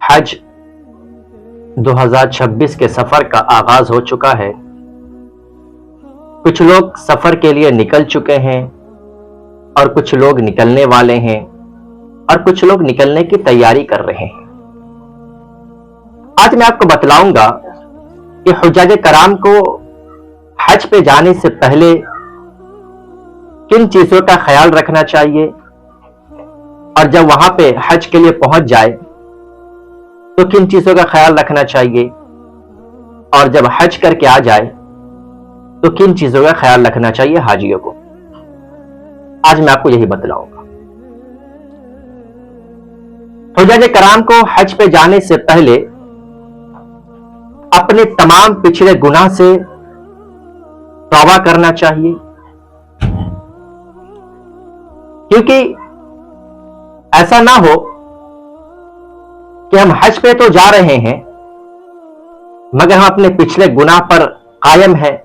حج 2026 کے سفر کا آغاز ہو چکا ہے۔ کچھ لوگ سفر کے لیے نکل چکے ہیں اور کچھ لوگ نکلنے والے ہیں اور کچھ لوگ نکلنے کی تیاری کر رہے ہیں۔ آج میں آپ کو بتلاؤں گا کہ حجاج کرام کو حج پہ جانے سے پہلے کن چیزوں کا خیال رکھنا چاہیے، اور جب وہاں پہ حج کے لیے پہنچ جائے تو کن چیزوں کا خیال رکھنا چاہیے، اور جب حج کر کے آ جائے تو کن چیزوں کا خیال رکھنا چاہیے حاجیوں کو۔ آج میں آپ کو یہی بتلاؤں گا۔ حجاج کرام کو حج پہ جانے سے پہلے اپنے تمام پچھلے گناہ سے توبہ کرنا چاہیے، کیونکہ ایسا نہ ہو کہ ہم حج پہ تو جا رہے ہیں مگر ہم اپنے پچھلے گناہ پر قائم ہیں،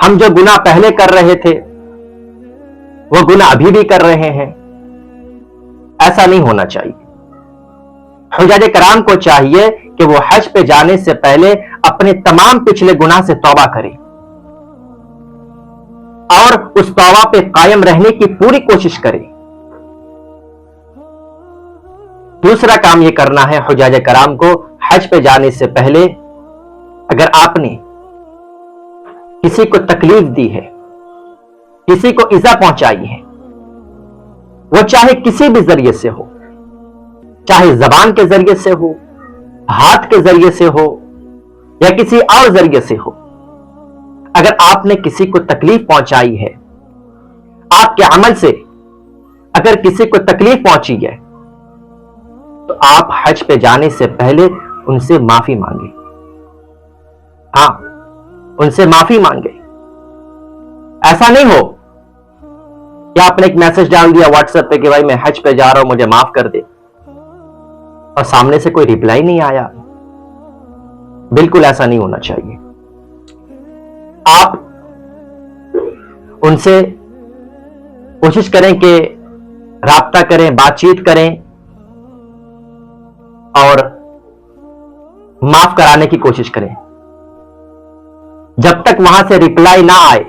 ہم جو گناہ پہلے کر رہے تھے وہ گناہ ابھی بھی کر رہے ہیں۔ ایسا نہیں ہونا چاہیے۔ حجاج کرام کو چاہیے کہ وہ حج پہ جانے سے پہلے اپنے تمام پچھلے گناہ سے توبہ کرے اور اس توبہ پہ قائم رہنے کی پوری کوشش کرے۔ دوسرا کام یہ کرنا ہے حجاج کرام کو حج پہ جانے سے پہلے، اگر آپ نے کسی کو تکلیف دی ہے، کسی کو ایذا پہنچائی ہے، وہ چاہے کسی بھی ذریعے سے ہو، چاہے زبان کے ذریعے سے ہو، ہاتھ کے ذریعے سے ہو یا کسی اور ذریعے سے ہو، اگر آپ نے کسی کو تکلیف پہنچائی ہے، آپ کے عمل سے اگر کسی کو تکلیف پہنچی ہے، تو آپ حج پہ جانے سے پہلے ان سے معافی مانگے۔ ہاں، ان سے معافی مانگے۔ ایسا نہیں ہو کہ آپ نے ایک میسج ڈال دیا واٹس ایپ پہ کہ بھائی میں حج پہ جا رہا ہوں، مجھے معاف کر دے، اور سامنے سے کوئی ریپلائی نہیں آیا۔ بالکل ایسا نہیں ہونا چاہیے۔ آپ ان سے کوشش کریں کہ رابطہ کریں، بات چیت کریں اور معاف کرانے کی کوشش کریں۔ جب تک وہاں سے ریپلائی نہ آئے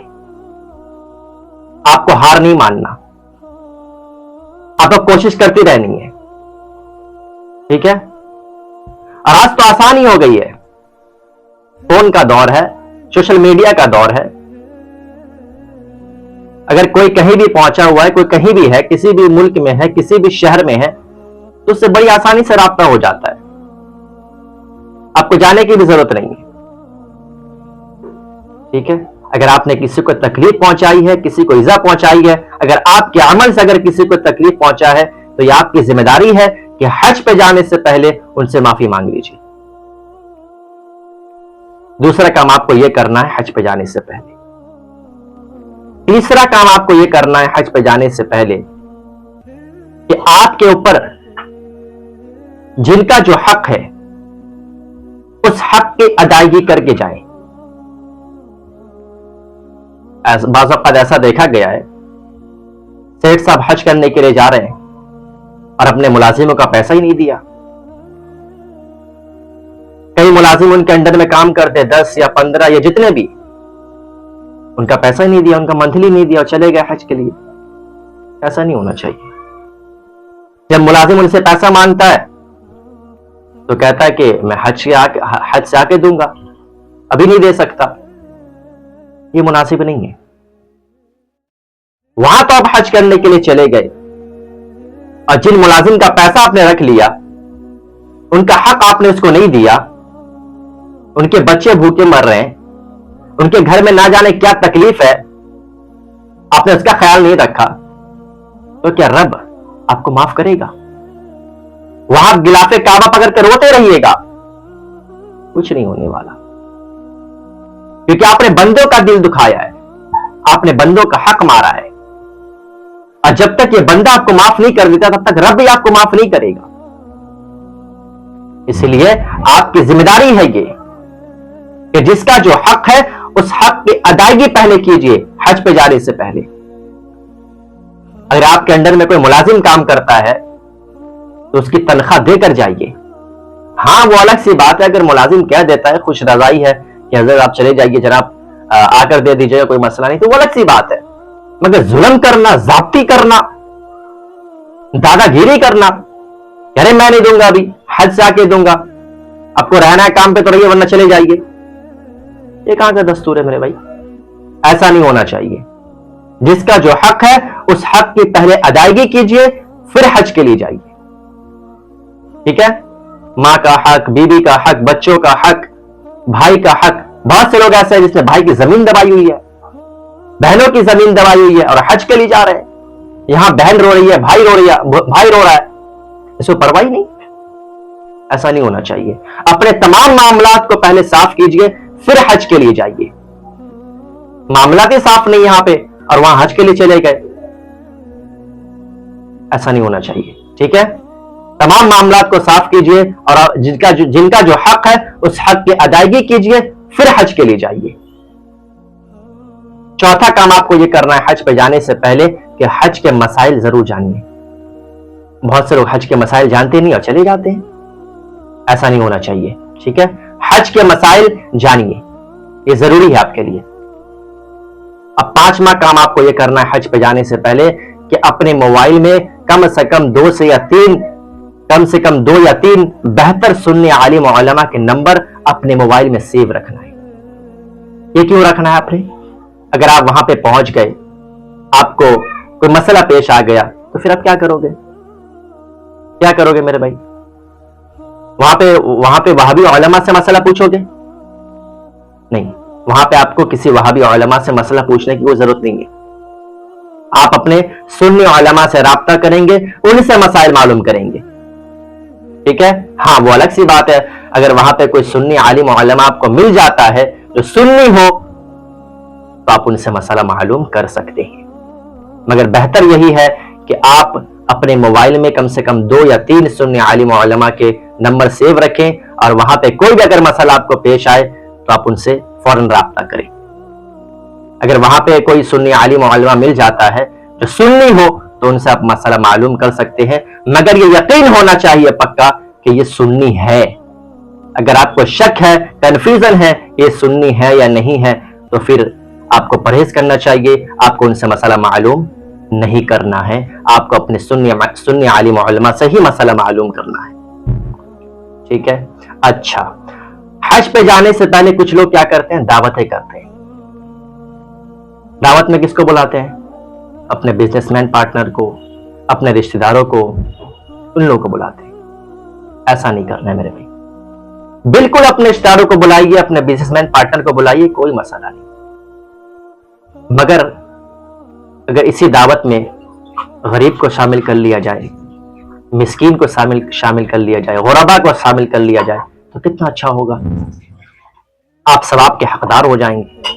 آپ کو ہار نہیں ماننا، آپ کو کوشش کرتی رہنی ہے، ٹھیک ہے؟ اور آج تو آسان ہی ہو گئی ہے، فون کا دور ہے، سوشل میڈیا کا دور ہے۔ اگر کوئی کہیں بھی پہنچا ہوا ہے، کوئی کہیں بھی ہے، کسی بھی ملک میں ہے، کسی بھی شہر میں ہے، تو اس سے بڑی آسانی سے رابطہ ہو جاتا ہے، آپ کو جانے کی بھی ضرورت نہیں ہے، ٹھیک ہے؟ اگر آپ نے کسی کو تکلیف پہنچائی ہے، کسی کو ایذا پہنچائی ہے، اگر آپ کے عمل سے اگر کسی کو تکلیف پہنچا ہے تو یہ آپ کی ذمہ داری ہے کہ حج پہ جانے سے پہلے ان سے معافی مانگ لیجیے۔ دوسرا کام آپ کو یہ کرنا ہے حج پہ جانے سے پہلے۔ تیسرا کام آپ کو یہ کرنا ہے حج پہ جانے سے پہلے کہ آپ کے اوپر جن کا جو حق ہے اس حق کی ادائیگی کر کے جائیں۔ بعض اوقات ایسا دیکھا گیا ہے، سیٹ صاحب حج کرنے کے لیے جا رہے ہیں اور اپنے ملازموں کا پیسہ ہی نہیں دیا۔ کئی ملازم ان کے انڈر میں کام کرتے، 10 یا 15 یا جتنے بھی، ان کا پیسہ ہی نہیں دیا، ان کا منتھلی نہیں دیا اور چلے گئے حج کے لیے۔ ایسا نہیں ہونا چاہیے۔ جب ملازم ان سے پیسہ مانگتا ہے تو کہتا ہے کہ میں حج سے آ کے دوں گا، ابھی نہیں دے سکتا، یہ مناسب نہیں ہے۔ وہاں تو آپ حج کرنے کے لیے چلے گئے اور جن ملازم کا پیسہ آپ نے رکھ لیا، ان کا حق آپ نے اس کو نہیں دیا، ان کے بچے بھوکے مر رہے ہیں، ان کے گھر میں نہ جانے کیا تکلیف ہے، آپ نے اس کا خیال نہیں رکھا، تو کیا رب آپ کو معاف کرے گا؟ وہاں غلاف کعبہ پکڑ کے روتے رہیے گا، کچھ نہیں ہونے والا، کیونکہ آپ نے بندوں کا دل دکھایا ہے، آپ نے بندوں کا حق مارا ہے، اور جب تک یہ بندہ آپ کو معاف نہیں کر دیتا تب تک رب بھی آپ کو معاف نہیں کرے گا۔ اس لیے آپ کی ذمہ داری ہے یہ کہ جس کا جو حق ہے اس حق کی ادائیگی پہلے کیجئے حج پہ جانے سے پہلے۔ اگر آپ کے انڈر میں کوئی ملازم کام کرتا ہے تو اس کی تنخواہ دے کر جائیے، ہاں وہ الگ سی بات ہے اگر ملازم کہہ دیتا ہے خوش رضائی ہے کہ حضرت آپ چلے جائیے جناب آ کر دے دیجیے کوئی مسئلہ نہیں، تو وہ الگ سی بات ہے، مگر ظلم کرنا، زیادتی کرنا، دادا گیری کرنا، ارے میں نہیں دوں گا، ابھی حج سے آ کے دوں گا، آپ کو رہنا ہے کام پہ تو رہیے ورنہ چلے جائیے، یہ کہاں کا دستور ہے میرے بھائی؟ ایسا نہیں ہونا چاہیے۔ جس کا جو حق ہے اس حق کی پہلے ادائیگی کیجئے، پھر حج کے لیے جائیے، ٹھیک ہے؟ ماں کا حق، بیوی کا حق، بچوں کا حق، بھائی کا حق۔ بہت سے لوگ ایسے ہیں جس نے بھائی کی زمین دبائی ہوئی ہے، بہنوں کی زمین دبائی ہوئی ہے اور حج کے لیے جا رہے ہیں، یہاں بہن رو رہی ہے، بھائی رو رہا ہے، اس کو پرواہ نہیں۔ ایسا نہیں ہونا چاہیے۔ اپنے تمام معاملات کو پہلے صاف کیجئے، پھر حج کے لیے جائیے۔ معاملات ہی صاف نہیں یہاں پہ اور وہاں حج کے لیے چلے گئے، ایسا نہیں ہونا چاہیے، ٹھیک ہے؟ تمام معاملات کو صاف کیجئے اور جن کا جو حق ہے اس حق کی ادائیگی کیجئے، پھر حج کے لیے جائیے۔ چوتھا کام آپ کو یہ کرنا ہے حج پہ جانے سے پہلے کہ حج کے مسائل ضرور جانیے۔ بہت سے لوگ حج کے مسائل جانتے نہیں اور چلے جاتے ہیں، ایسا نہیں ہونا چاہیے، ٹھیک ہے؟ حج کے مسائل جانیے، یہ ضروری ہے آپ کے لیے۔ اب پانچواں کام آپ کو یہ کرنا ہے حج پہ جانے سے پہلے کہ اپنے موبائل میں کم سے کم دو یا تین بہتر سنی عالم و علماء کے نمبر اپنے موبائل میں سیو رکھنا ہے۔ یہ کیوں رکھنا ہے آپ نے؟ اگر آپ وہاں پہ پہنچ گئے، آپ کو کوئی مسئلہ پیش آ گیا تو پھر آپ کیا کرو گے؟ کیا کرو گے میرے بھائی؟ وہاں پہ وہابی علماء سے مسئلہ پوچھو گے؟ نہیں، وہاں پہ آپ کو کسی وہابی علماء سے مسئلہ پوچھنے کی کوئی ضرورت نہیں ہے۔ آپ اپنے سنی علماء سے رابطہ کریں گے، ان سے مسائل معلوم کریں گے، ٹھیک ہے؟ ہاں وہ الگ سی بات ہے اگر وہاں پہ کوئی سنی عالم علماء آپ کو مل جاتا ہے جو سنی ہو تو آپ ان سے مسئلہ معلوم کر سکتے ہیں، مگر بہتر یہی ہے کہ آپ اپنے موبائل میں کم سے کم 2 یا 3 سنی عالم علماء کے نمبر سیو رکھیں اور وہاں پہ کوئی بھی اگر مسئلہ آپ کو پیش آئے تو آپ ان سے فوراً رابطہ کریں۔ اگر وہاں پہ کوئی سنی عالم علماء مل جاتا ہے جو سنی ہو تو ان سے آپ مسئلہ معلوم کر سکتے ہیں، مگر یہ یقین ہونا چاہیے پکا کہ یہ سنی ہے۔ اگر آپ کو شک ہے، کنفیوژن ہے یہ سنی ہے یا نہیں ہے تو پھر آپ کو پرہیز کرنا چاہیے، آپ کو ان سے مسئلہ معلوم نہیں کرنا ہے، آپ کو اپنے سنی عالم علماء سے ہی مسئلہ معلوم کرنا ہے، ٹھیک ہے؟ اچھا، حج پہ جانے سے پہلے کچھ لوگ کیا کرتے ہیں؟ دعوتیں کرتے ہیں۔ دعوت میں کس کو بلاتے ہیں؟ اپنے بزنس مین پارٹنر کو، اپنے رشتہ داروں کو، ان لوگوں کو بلاتے ہیں۔ ایسا نہیں کرنا ہے میرے بھائی، بالکل اپنے رشتہ داروں کو بلائیے، اپنے بزنس مین پارٹنر کو بلائیے، کوئی مسئلہ نہیں، مگر اگر اسی دعوت میں غریب کو شامل کر لیا جائے، مسکین کو شامل کر لیا جائے، غربا کو شامل کر لیا جائے تو کتنا اچھا ہوگا، آپ ثواب کے حقدار ہو جائیں گے۔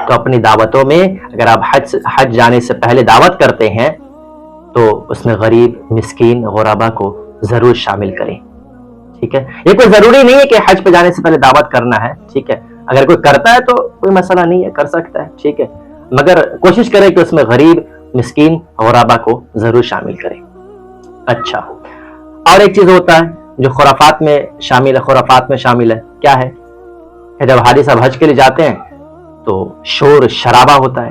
تو اپنی دعوتوں میں اگر آپ حج جانے سے پہلے دعوت کرتے ہیں تو اس میں غریب، مسکین، غربا کو ضرور شامل کریں، ٹھیک ہے؟ یہ کوئی ضروری نہیں ہے کہ حج پہ جانے سے پہلے دعوت کرنا ہے، ٹھیک ہے؟ اگر کوئی کرتا ہے تو کوئی مسئلہ نہیں ہے، کر سکتا ہے، ٹھیک ہے؟ مگر کوشش کریں کہ اس میں غریب، مسکین، غربا کو ضرور شامل کریں۔ اچھا، اور ایک چیز ہوتا ہے جو خرافات میں شامل ہے، کیا ہے کہ جب حاجی صاحب حج کے لیے جاتے ہیں تو شور شرابہ ہوتا ہے،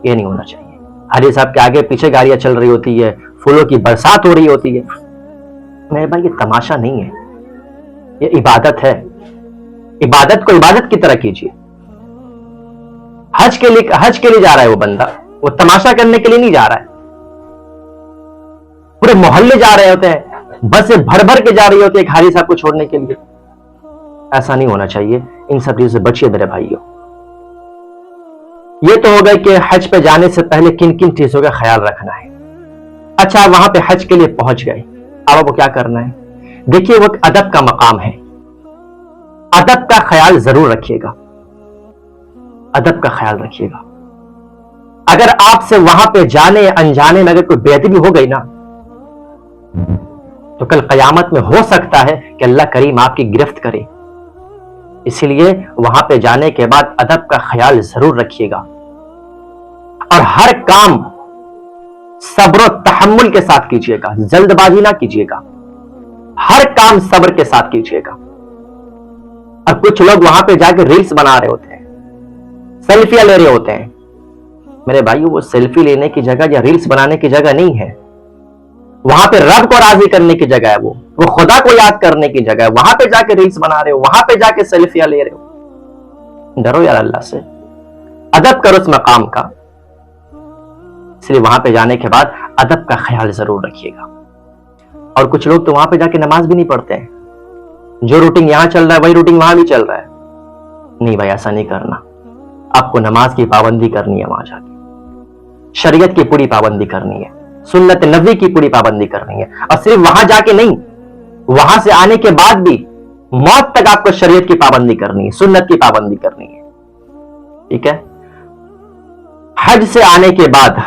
یہ نہیں ہونا چاہیے۔ حاجی صاحب کے آگے پیچھے گاڑیاں چل رہی ہوتی ہے، پھولوں کی برسات ہو رہی ہوتی ہے، میرے بھائی یہ تماشا نہیں ہے، یہ عبادت ہے۔ عبادت کو عبادت کی طرح کیجیے۔ حج کے لیے جا رہا ہے وہ بندہ، وہ تماشا کرنے کے لیے نہیں جا رہا ہے۔ پورے محلے جا رہے ہوتے ہیں، بسیں بھر بھر کے جا رہی ہوتی ہے ایک حاجی صاحب کو چھوڑنے کے لیے، ایسا نہیں ہونا چاہیے، ان سب چیزوں سے بچیے میرے بھائیوں۔ یہ تو ہو گئے کہ حج پہ جانے سے پہلے کن کن چیزوں کا خیال رکھنا ہے۔ اچھا، وہاں پہ حج کے لیے پہنچ گئے، اب آپ کو کیا کرنا ہے؟ دیکھیے وہ ادب کا مقام ہے، ادب کا خیال ضرور رکھیے گا، ادب کا خیال رکھیے گا۔ اگر آپ سے وہاں پہ جانے انجانے میں اگر کوئی بے ادبی ہو گئی نا تو کل قیامت میں ہو سکتا ہے کہ اللہ کریم آپ کی گرفت کرے، اسی لیے وہاں پہ جانے کے بعد ادب کا خیال ضرور رکھیے گا، اور ہر کام صبر و تحمل کے ساتھ کیجیے گا، جلد بازی نہ کیجیے گا، ہر کام صبر کے ساتھ کیجیے گا. اور کچھ لوگ وہاں پہ جا کے ریلز بنا رہے ہوتے ہیں, سیلفیاں لے رہے ہوتے ہیں. میرے بھائیو, وہ سیلفی لینے کی جگہ یا ریلز بنانے کی جگہ نہیں ہے. وہاں پہ رب کو راضی کرنے کی جگہ ہے. وہ خدا کو یاد کرنے کی جگہ ہے. وہاں پہ جا کے ریلز بنا رہے ہو, وہاں پہ جا کے سیلفیاں لے رہے ہو. ڈرو یار اللہ سے, ادب کرو اس مقام کا. اس لیے وہاں پہ جانے کے بعد ادب کا خیال ضرور رکھیے گا. اور کچھ لوگ تو وہاں پہ جا کے نماز بھی نہیں پڑھتے ہیں. جو روٹنگ یہاں چل رہا ہے وہی روٹنگ وہاں بھی چل رہا ہے. نہیں بھائی, ایسا نہیں کرنا. آپ کو نماز کی پابندی کرنی ہے وہاں جا کے, شریعت کی پوری پابندی کرنی ہے, سنت نبوی کی پوری پابندی کرنی ہے. اور صرف وہاں جا کے نہیں, وہاں سے آنے کے بعد بھی موت تک آپ کو شریعت کی پابندی کرنی ہے, سنت کی پابندی کرنی ہے. ٹھیک ہے. حج سے آنے کے بعد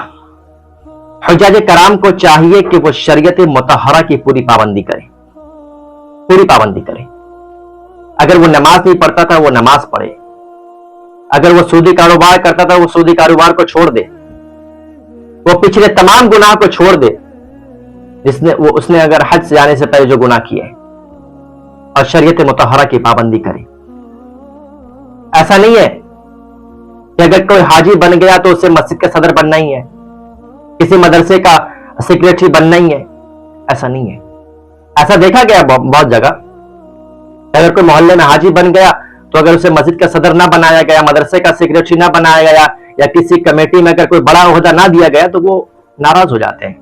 حجاج کرام کو چاہیے کہ وہ شریعت مطہرہ کی پوری پابندی کریں, پوری پابندی کریں. اگر وہ نماز نہیں پڑھتا تھا وہ نماز پڑھے. اگر وہ سودی کاروبار کرتا تھا وہ سودی کاروبار کو چھوڑ دے. وہ پچھلے تمام گناہ کو چھوڑ دے اس نے اگر حج سے آنے سے پہلے جو گناہ کیے, اور شریعت مطہرہ کی پابندی کرے. ایسا نہیں ہے کہ اگر کوئی حاجی بن گیا تو اسے مسجد کا صدر بننا ہی ہے, کسی مدرسے کا سیکریٹری بننا ہی ہے. ایسا نہیں ہے. ایسا دیکھا گیا بہت جگہ. اگر کوئی محلے میں حاجی بن گیا تو اگر اسے مسجد کا صدر نہ بنایا گیا, مدرسے کا سیکریٹری نہ بنایا گیا, یا کسی کمیٹی میں اگر کوئی بڑا عہدہ نہ دیا گیا تو وہ ناراض ہو جاتے ہیں.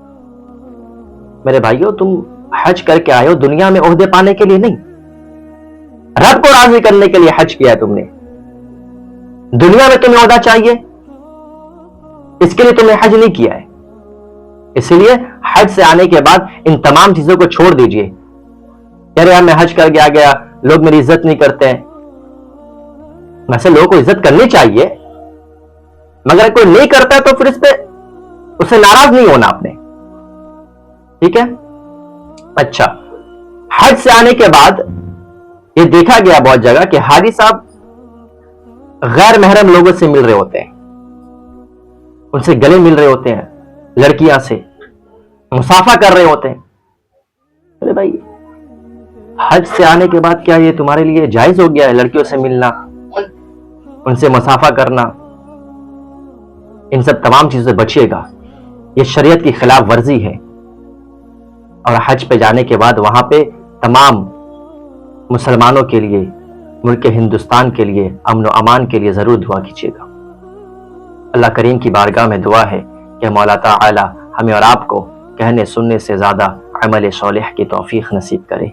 میرے بھائیو, تم حج کر کے آئے ہو دنیا میں عہدے پانے کے لیے نہیں, رب کو راضی کرنے کے لیے حج کیا ہے تم نے. دنیا میں تمہیں عہدہ چاہیے, اس کے لیے تم نے حج نہیں کیا ہے. اسی لیے حج سے آنے کے بعد ان تمام چیزوں کو چھوڑ دیجئے. کہہ رہے میں حج کر کے آ گیا, لوگ میری عزت نہیں کرتے ہیں. ویسے لوگوں کو عزت کرنی چاہیے, مگر کوئی نہیں کرتا ہے تو پھر اس پہ اسے ناراض نہیں ہونا آپ نے. ٹھیک ہے. اچھا, حج سے آنے کے بعد یہ دیکھا گیا بہت جگہ کہ حاجی صاحب غیر محرم لوگوں سے مل رہے ہوتے ہیں, ان سے گلے مل رہے ہوتے ہیں, لڑکیاں سے مصافحہ کر رہے ہوتے ہیں. ارے بھائی, حج سے آنے کے بعد کیا یہ تمہارے لیے جائز ہو گیا ہے لڑکیوں سے ملنا, ان سے مصافحہ کرنا؟ ان سب تمام چیزوں سے بچیے گا. یہ شریعت کی خلاف ورزی ہے. اور حج پہ جانے کے بعد وہاں پہ تمام مسلمانوں کے لیے, ملک ہندوستان کے لیے امن و امان کے لیے ضرور دعا کیجیے گا. اللہ کریم کی بارگاہ میں دعا ہے کہ مولا تعالی ہمیں اور آپ کو کہنے سننے سے زیادہ عمل صالح کی توفیق نصیب کرے.